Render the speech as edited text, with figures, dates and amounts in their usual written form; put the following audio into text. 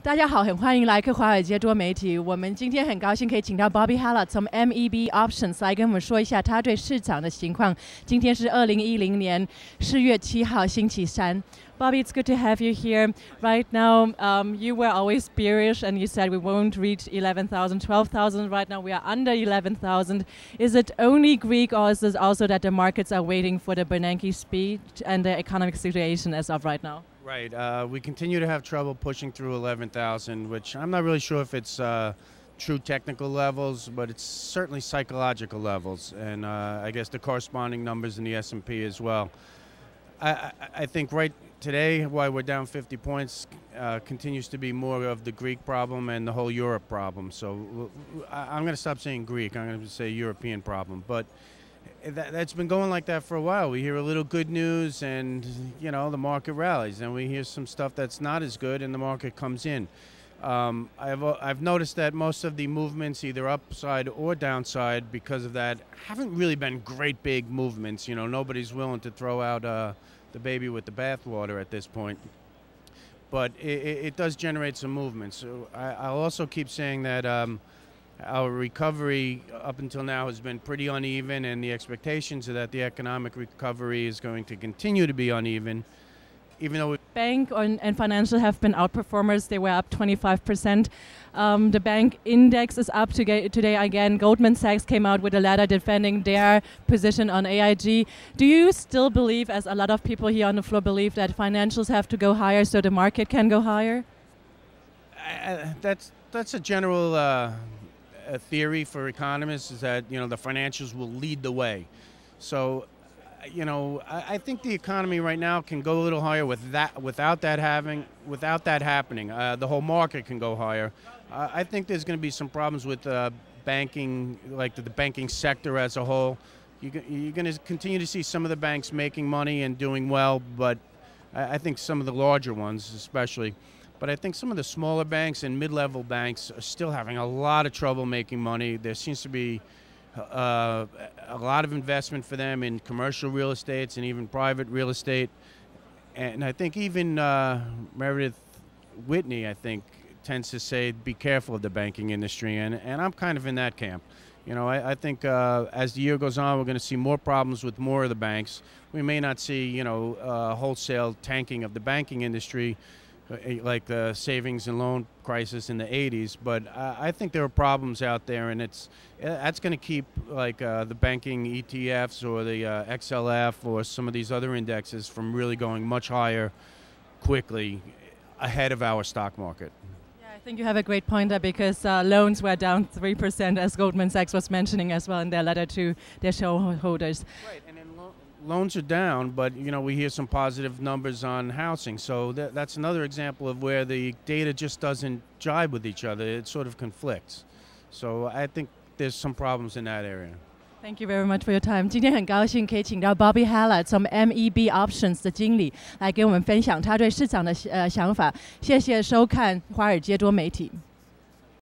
大家好，很欢迎来客华尔街多媒体。我们今天很高兴可以请到 Bobby Hallett 从 MEB Options 来跟我们说一下他对市场的情况。今天是2010年4月7号星期三。Bobby, it's good to have you here. Right now, you were always bearish and you said we won't reach 11,000, 12,000. Right now we are under 11,000. Is it only Greek or is it also that the markets are waiting for the Bernanke speech and the economic situation as of right now? Right. We continue to have trouble pushing through 11,000, which I'm not really sure if it's true technical levels, but it's certainly psychological levels, and I guess the corresponding numbers in the S&P as well. I think right today, why we're down 50 points, continues to be more of the Greek problem and the whole Europe problem. So I'm going to stop saying Greek. I'm going to say European problem. But that's been going like that for a while. We hear a little good news and, you know, the market rallies. And we hear some stuff that's not as good and the market comes in. I've noticed that most of the movements, either upside or downside, because of that, haven't really been great big movements. You know, nobody's willing to throw out the baby with the bathwater at this point. But it does generate some movement. So I'll also keep saying that our recovery up until now has been pretty uneven, and the expectations are that the economic recovery is going to continue to be uneven. Even though bank and financial have been outperformers, they were up 25%. The bank index is up today again. Goldman Sachs came out with a letter defending their position on AIG. Do you still believe, as a lot of people here on the floor believe, that financials have to go higher so the market can go higher? That's a general a theory for economists, is that, you know, the financials will lead the way. So, you know, I think the economy right now can go a little higher without that happening. The whole market can go higher. I think there's going to be some problems with banking, like the banking sector as a whole. You're going to continue to see some of the banks making money and doing well, but I think some of the larger ones especially. But I think some of the smaller banks and mid-level banks are still having a lot of trouble making money. There seems to be a lot of investment for them in commercial real estate and even private real estate. And I think even Meredith Whitney, I think, tends to say, be careful of the banking industry. And I'm kind of in that camp. You know, I think as the year goes on, we're going to see more problems with more of the banks. We may not see, you know, wholesale tanking of the banking industry, like the savings and loan crisis in the 80s, but I think there are problems out there, and that's going to keep, like the banking ETFs or the XLF or some of these other indexes from really going much higher quickly ahead of our stock market. Yeah, I think you have a great point there, because loans were down 3%, as Goldman Sachs was mentioning as well in their letter to their shareholders. Right, and loans are down, but, you know, we hear some positive numbers on housing. So that's another example of where the data just doesn't jibe with each other. It sort of conflicts. So I think there's some problems in that area. Thank you very much for your time. 今天很高兴可以请到 Bobby Hallett 从 MEB Options 的经理来跟我们分享他对市场的想法。谢谢收看华尔街多媒体。